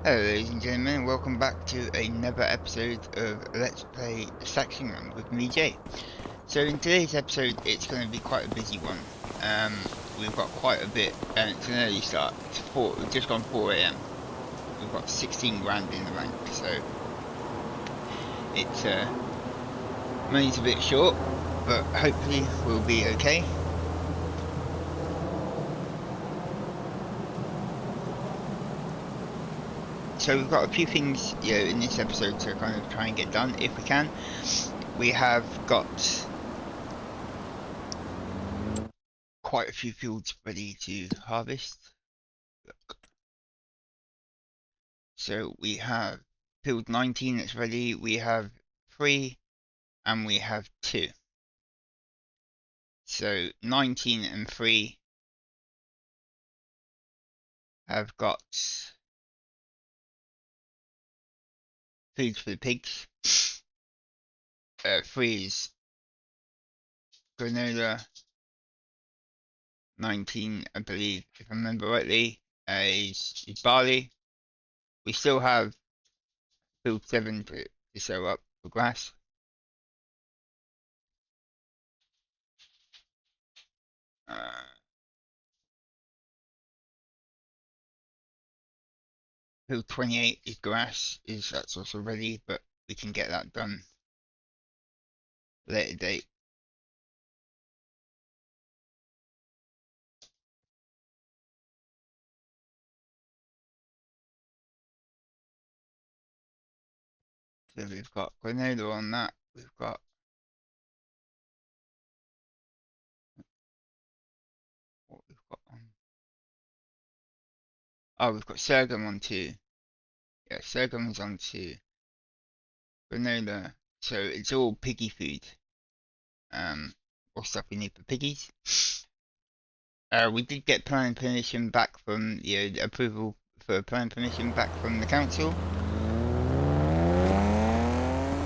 Hello ladies and gentlemen, and welcome back to another episode of Let's Play Saxlingham with me, Jay. So in today's episode, it's going to be quite a busy one. We've got quite a bit, and it's an early start. It's just gone 4 AM. We've got 16 grand in the bank, so it's money's a bit short, but hopefully we'll be okay. So we've got a few things, in this episode to kind of try and get done if we can. We have got quite a few fields ready to harvest. Look. So we have field 19 that's ready. We have 3 and we have 2. So 19 and 3 have got food for the pigs. 3 is granola. 19, I believe, if I remember rightly, is barley. We still have field 7 to sow up for grass. Field 28 is grass, that's also ready, but we can get that done later date. So we've got granola on that. We've got what we've got on. Oh, we've got sorghum on 2. Yeah, sorghum is on 2. Granola. So it's all piggy food. Or stuff we need for piggies. We did get planning permission back from approval for planning permission back from the council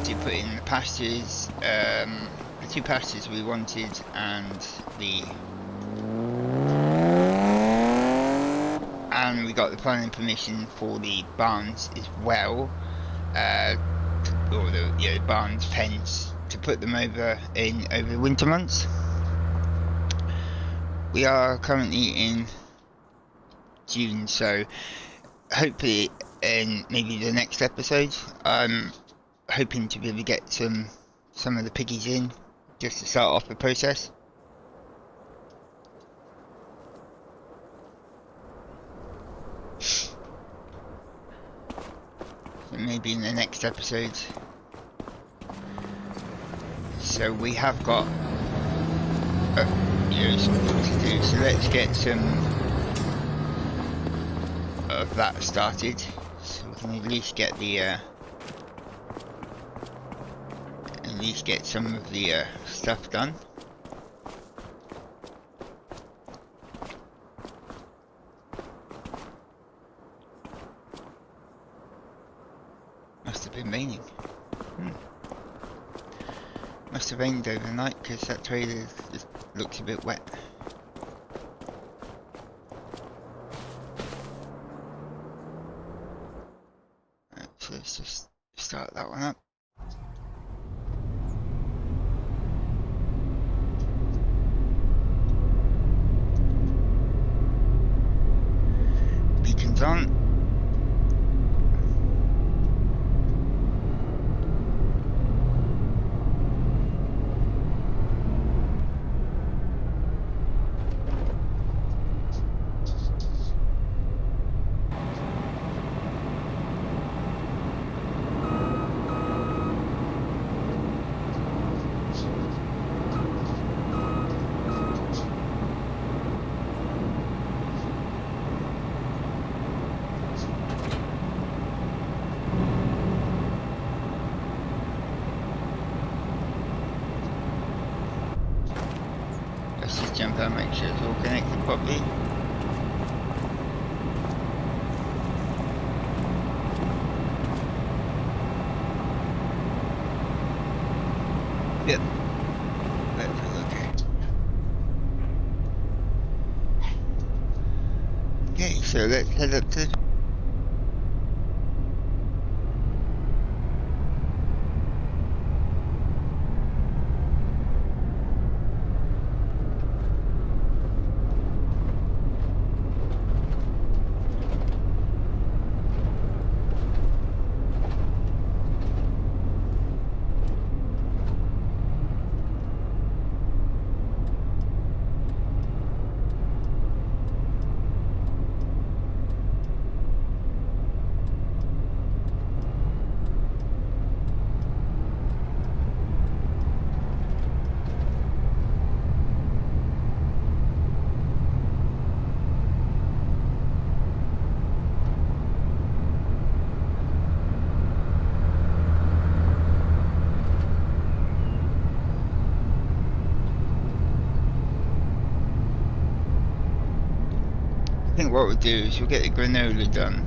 to put in the pastures, the 2 pastures we wanted, and we got the planning permission for the barns as well, or the barns fence, to put them over the winter months. We are currently in June, so hopefully in maybe the next episode, I'm hoping to be able to get some of the piggies in just to start off the process. So maybe in the next episode. So we have got something to do. So let's get some of that started, so we can at least get some of the stuff done. Must have been raining. Must have rained overnight because that trailer just looks a bit wet. So let's just start that one up. Beacons on. Let's just jump out and make sure it's all connected properly. Yep. That's okay. Okay, so let's head up to think what we'll do is we'll get the granola done,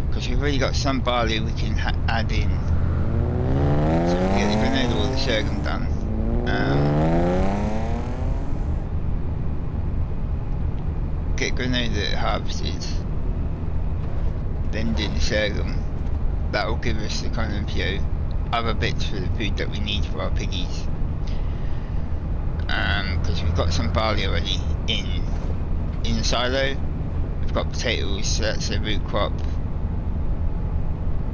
because we've already got some barley we can add in. So we'll get the granola or the sorghum done. Get granola harvested, then do the sorghum. That will give us the kind of, you know, other bits for the food that we need for our piggies. Because we've got some barley already in the silo. We've got potatoes, so that's a root crop.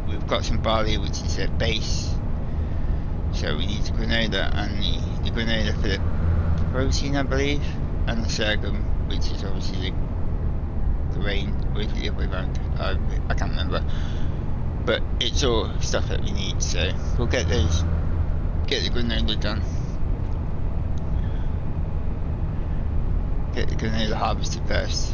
We've got some barley, which is a base. So we need the granola and the granola for the protein, I believe, and the sorghum, which is obviously the grain, or is it the other way around? I can't remember. But it's all stuff that we need, so we'll get the granola done. Get the granola harvested first.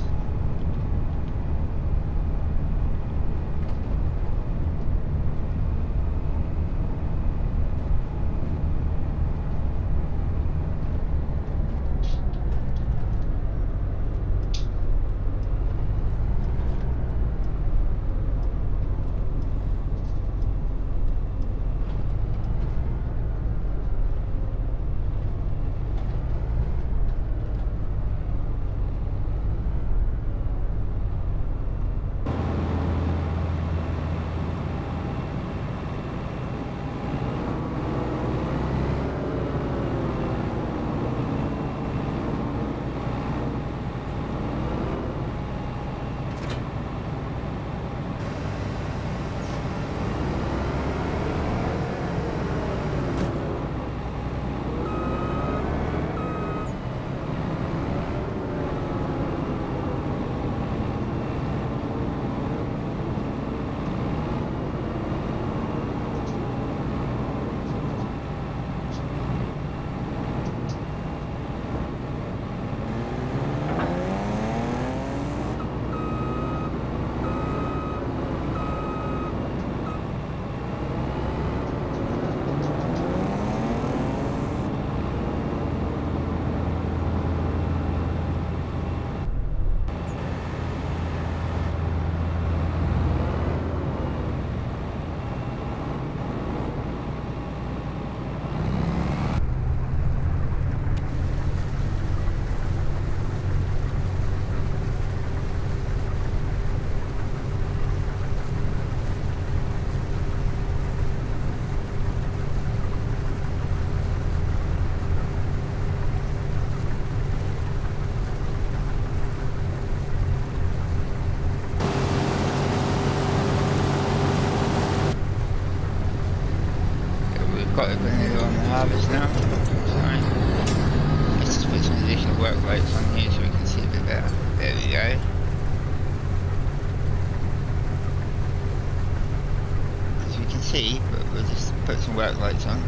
Got the granola on the harvest now. So let's just put some additional work lights on here so we can see a bit better. There we go. As we can see, but we'll just put some work lights on.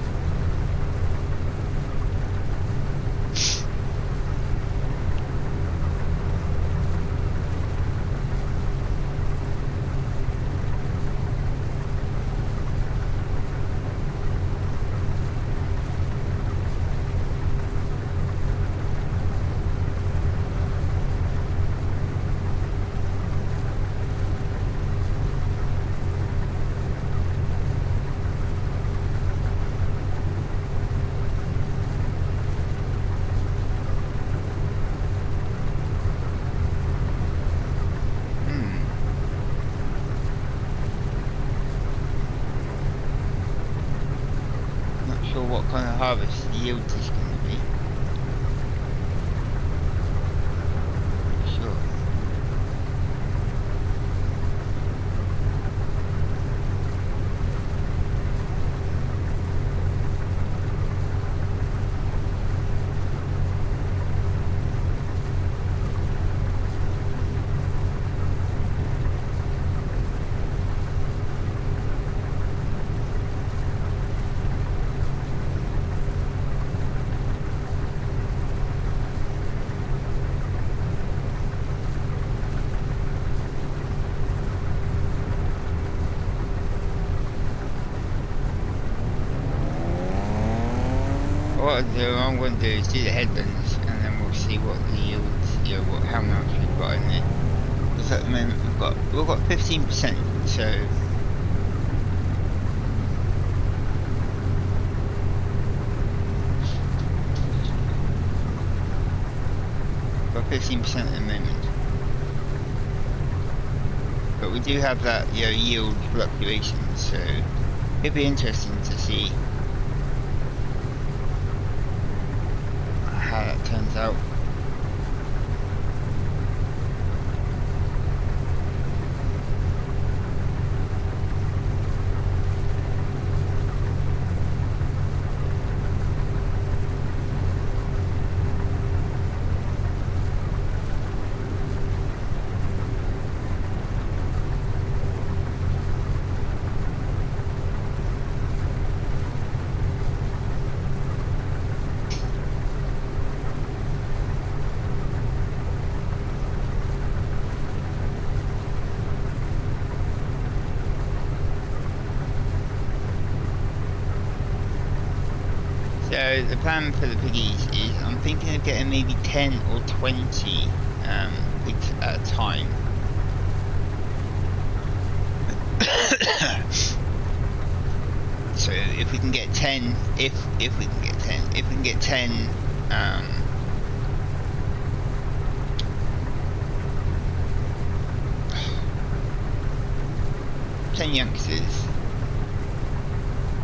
What kind of harvest yield is going to be. Sure. What I'm going to do is do the headlands, and then we'll see what the yields, you know, how much we've got in there. because at the moment we've got 15%, so we've got 15% at the moment. But we do have that, you know, yield fluctuation, so it'd be interesting to see how that turns out. So the plan for the piggies is I'm thinking of getting maybe 10 or 20 pigs at a time. So if we can get 10, if we can get 10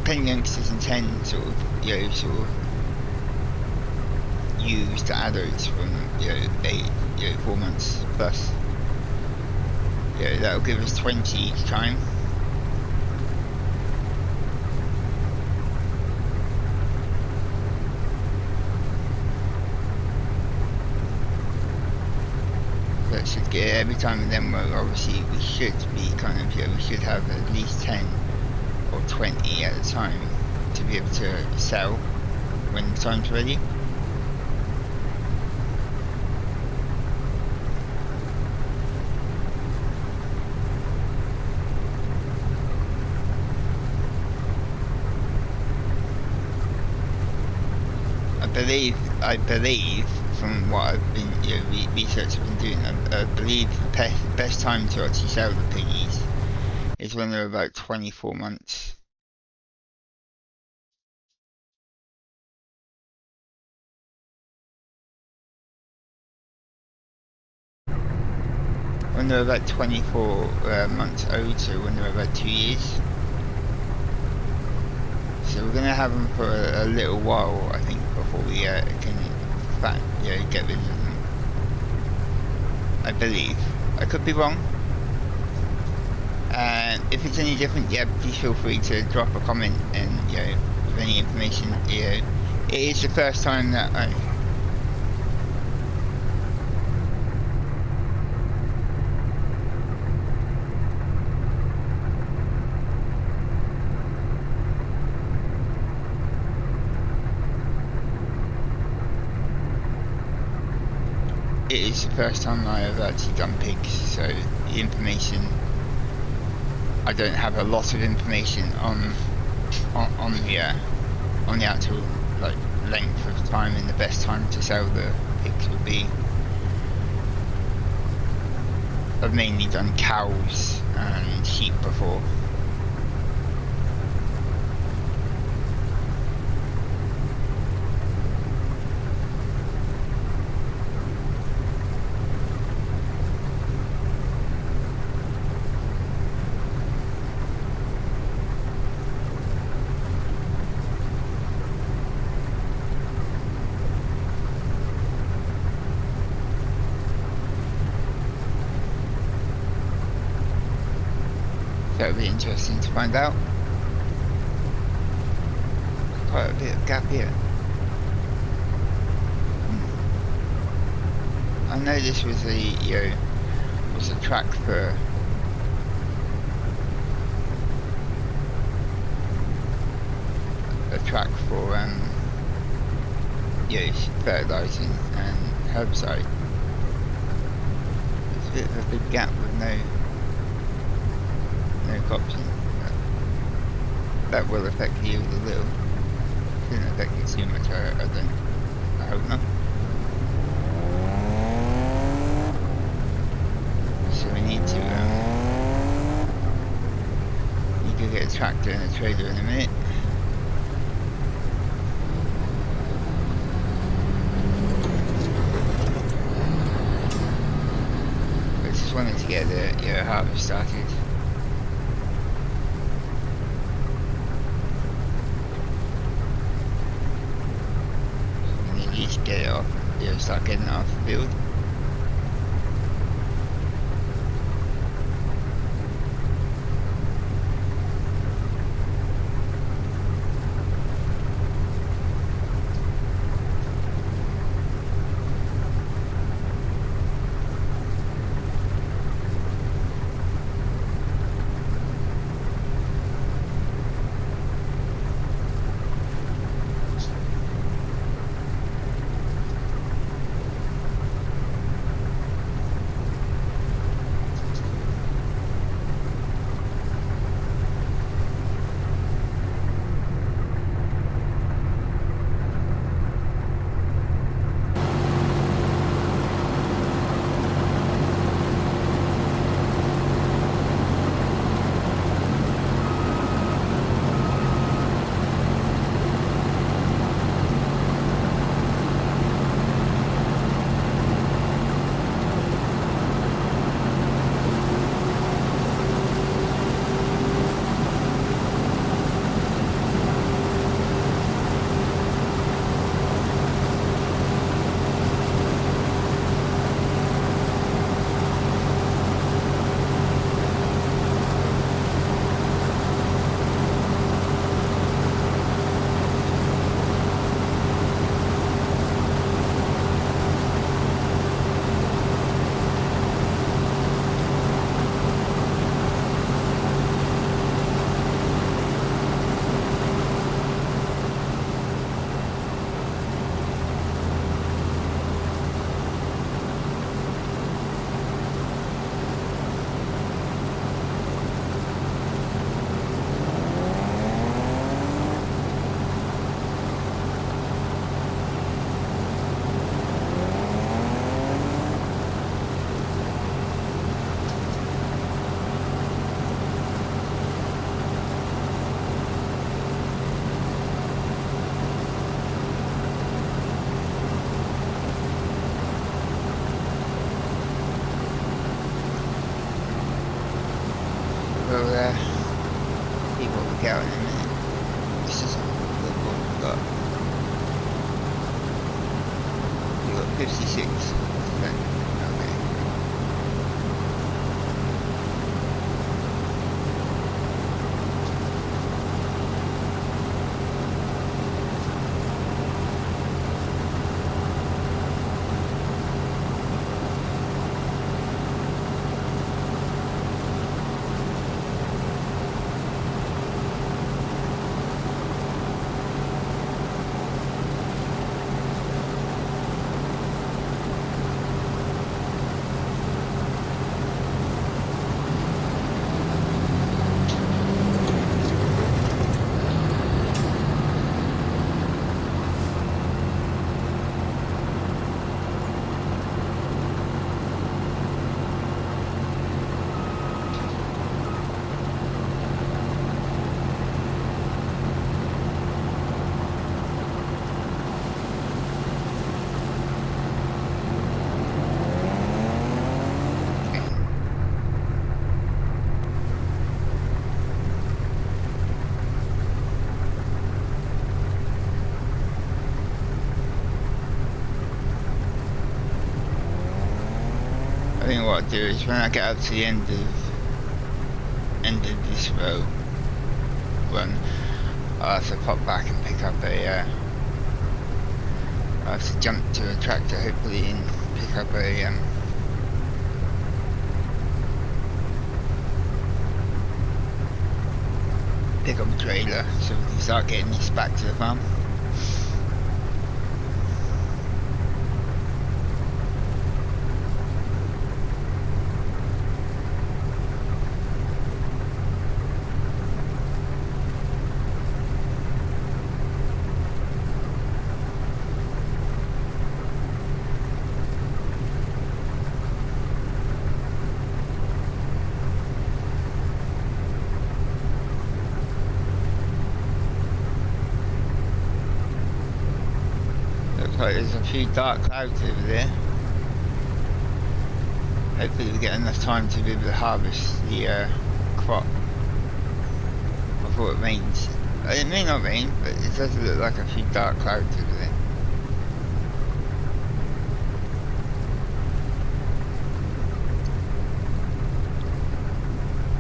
10 youngsters and 10 sort of, you know, sort of used adults from, you know, 4 months plus. You know, that'll give us 20 each time. That should get every time, and then obviously we should be kind of, you know, we should have at least 10 or 20 at a time to be able to sell when the time's ready. I believe from what I've been, you know, research I've been doing, I believe the best time to actually sell the piggies is when they're about 24 months. When they're about 24 months old, so when they're about 2 years. So we're going to have them for a little while, I think, before we can get rid of them. I believe. I could be wrong. If it's any different, yeah, please feel free to drop a comment and, you know, with any information. You know, it is the first time that it is the first time I have actually done pigs, so the information, I don't have a lot of information on the actual, like, length of time and the best time to sell the pigs would be. I've mainly done cows and sheep before. That would be interesting to find out. Quite a bit of gap here. I know this was a, you know, was a track for you know, fertilising and herbicide. There's a bit of a big gap with no crops in. That will affect the yield a little. Shouldn't affect it too much, I hope not. So we tractor and a trailer in a minute. I just wanted to get the harvest started. And then you just get it off, start getting it off the field. We'll see what we get in a minute. This is what we've got. We've got 56%. Okay. I think what I'll do is when I get up to the end of this row run, I'll have to pop back and pick up a I'll have to jump to a tractor hopefully and pick up a trailer so we can start getting this back to the farm. like there's a few dark clouds over there. Hopefully we get enough time to be able to harvest the crop before it rains. It may not rain, but it does look like a few dark clouds over there.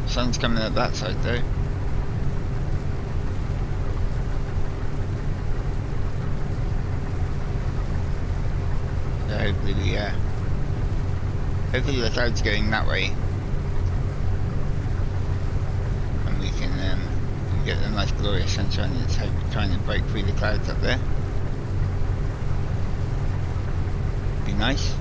Sun's coming up that side though. So hopefully the cloud's going that way. And we can get the nice glorious sunshine that's trying to break through the clouds up there. Be nice.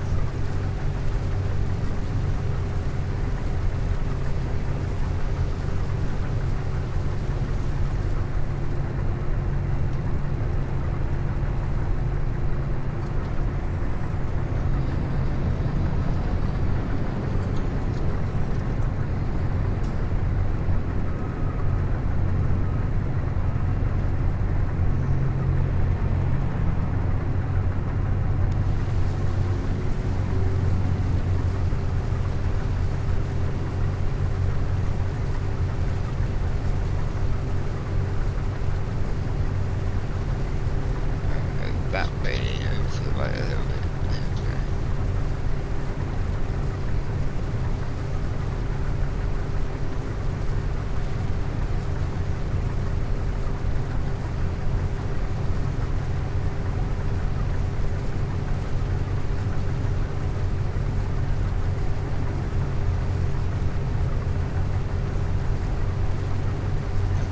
That way, over to the right a little bit.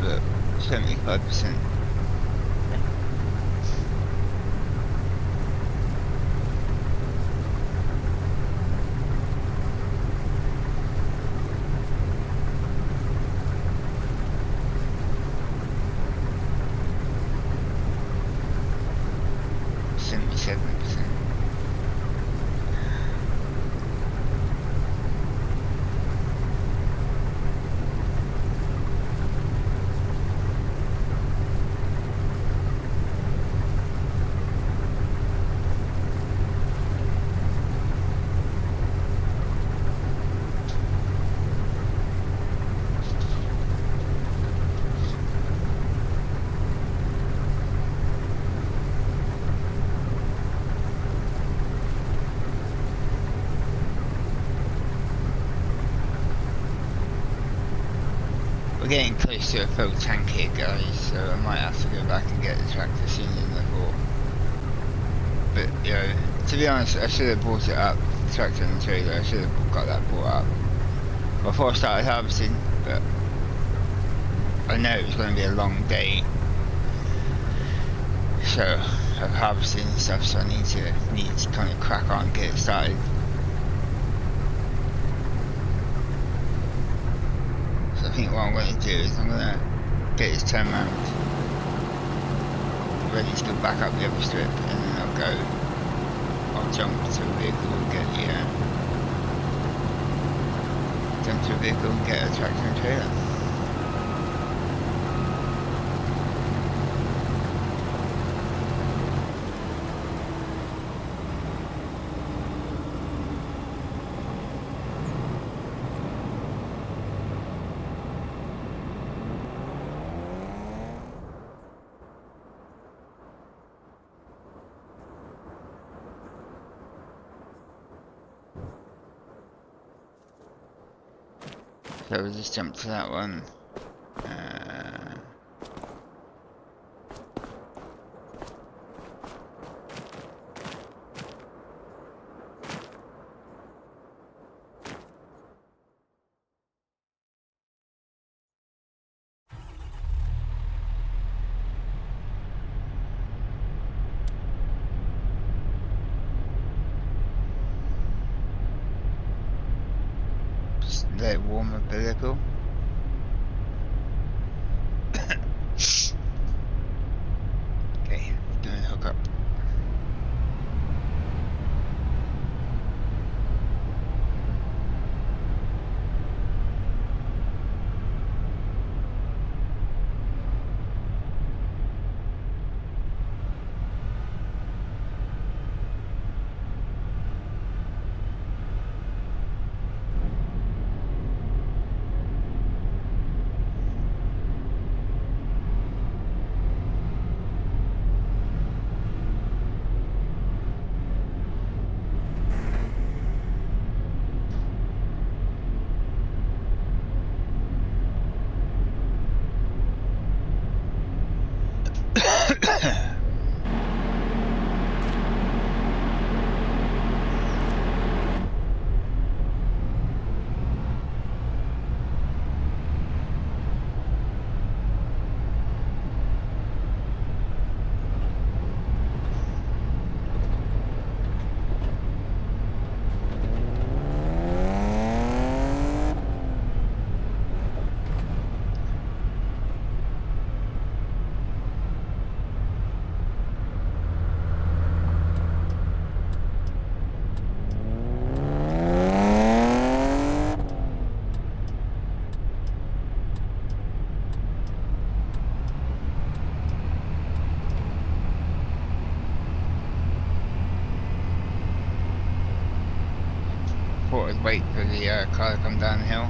Look, 75%. Getting close to a full tank here, guys, so I might have to go back and get the tractor sooner than I thought. But, you know, to be honest, I should have brought it up, the tractor and the trailer, I should have got that brought up before I started harvesting, but I know it was going to be a long day, so, of harvesting and stuff, so I need to kind of crack on and get it started. I think what I'm going to do is I'm going to get his turn round ready to go back up the other strip, and then I'll jump to a vehicle and get a tractor and trailer. So we'll just jump to that one. Just let it warm up a little. Okay, doing a hookup. wait for the car to come down the hill.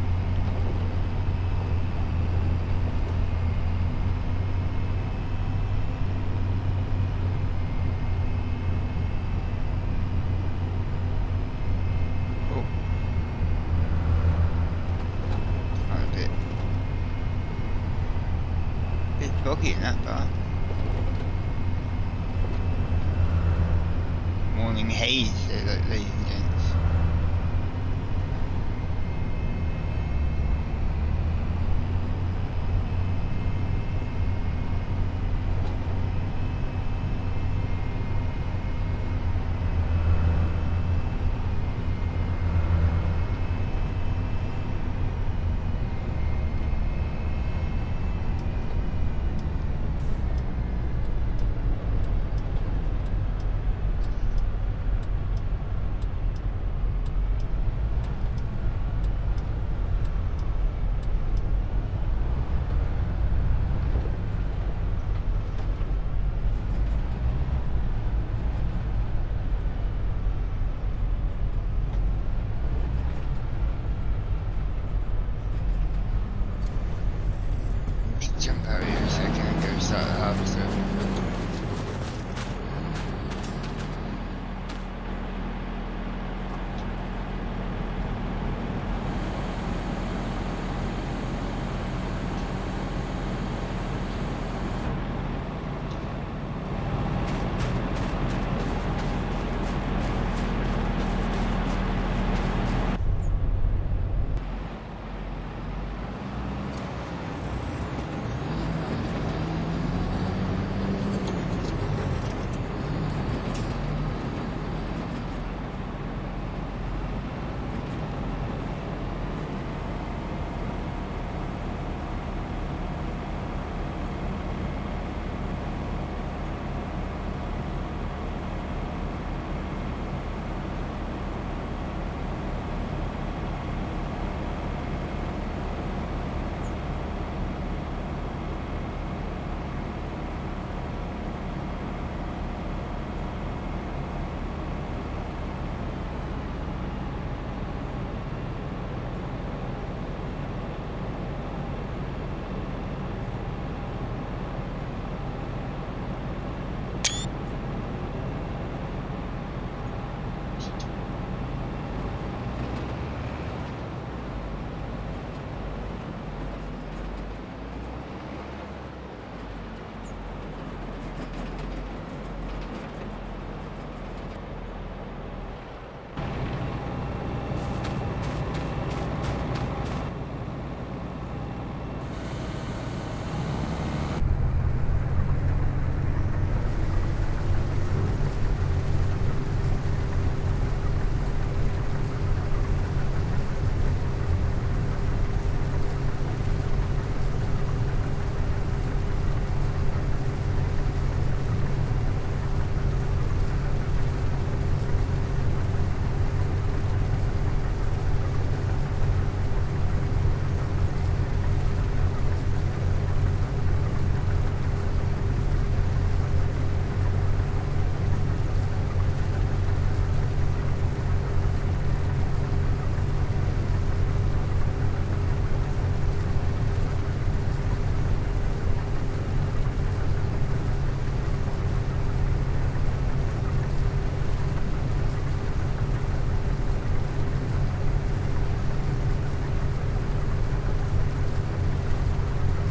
Oh. A bit foggy in that car. Morning haze, ladies and gents. Jump out here a second and go start the harvester.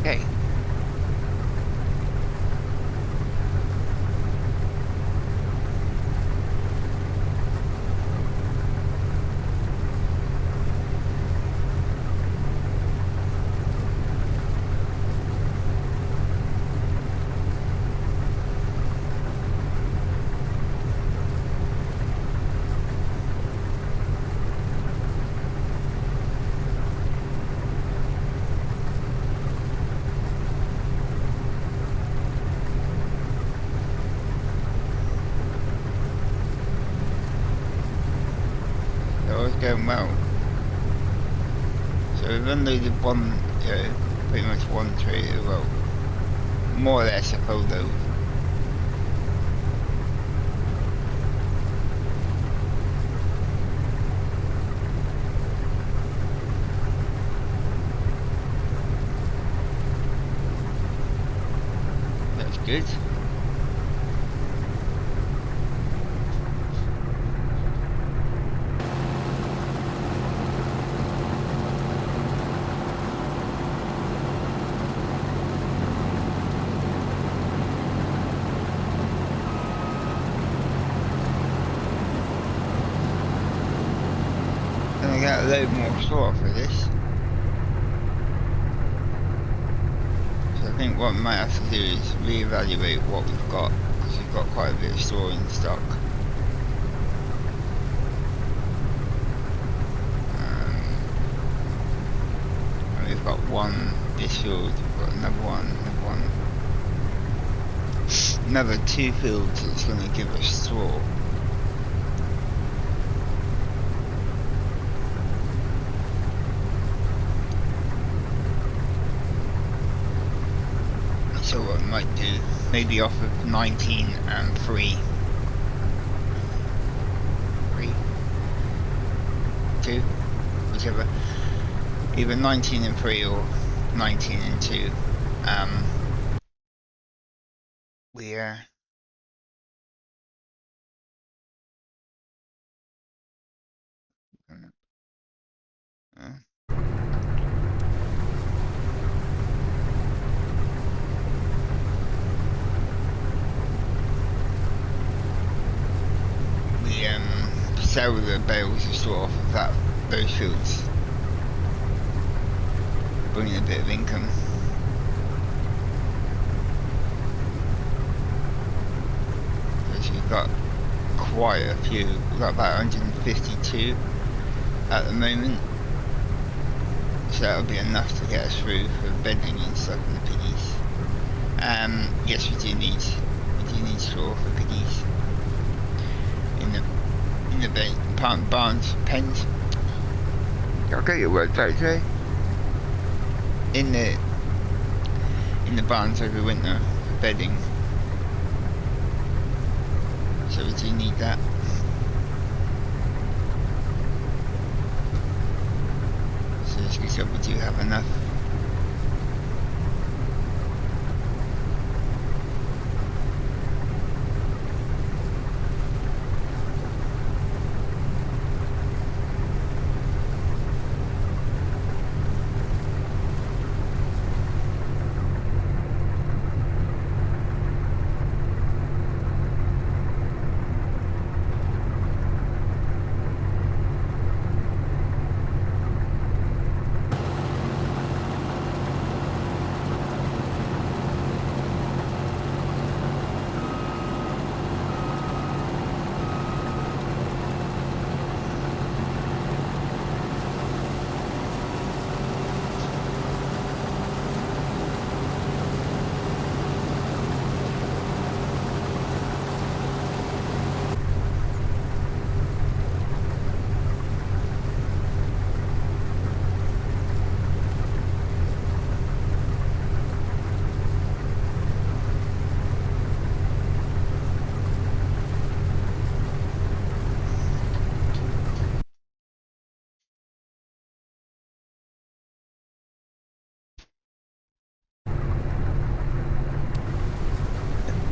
Okay. Going well. So we've unloaded one, pretty much one trailer, well, more or less a full load. good. And I get a load more straw for this. So I think what we might have to do is reevaluate what we've got, because we've got quite a bit of straw in stock. And we've got one this field, we've got another one, another 2 fields that's going to give us straw. So what we might do, maybe off of 19 and 3. 2, whichever. Either 19 and 3 or 19 and 2. We're sell the bales of straw off of those fields, bringing a bit of income. Because we've got quite a few, we've got about 152 at the moment, so that'll be enough to get us through for bedding and stuff in the piggies. Yes, we do need straw for piggies in the barns, pens. I'll get your words out today. In the barns over winter for bedding. So we do need that. So as we said, we do have enough.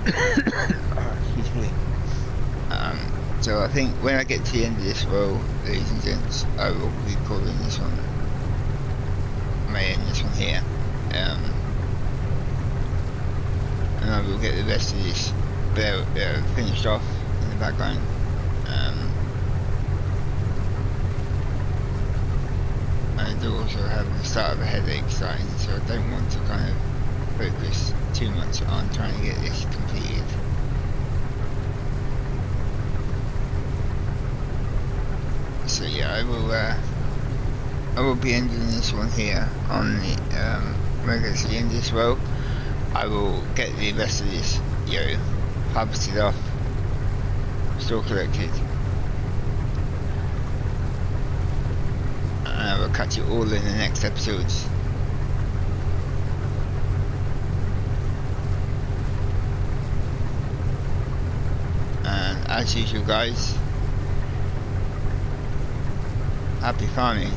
Excuse me. So I think when I get to the end of this row, ladies and gents, I will be calling this one. I may end this one here. And I will get the rest of this finished off in the background. I do also have the start of a headache starting, so I don't want to kind of focus too much on trying to get this completed. So yeah, I will be ending this one here on the when I get to the end of this row. I will get the rest of this harvested off, still collected, and I will catch you all in the next episodes. And as usual guys, happy farming.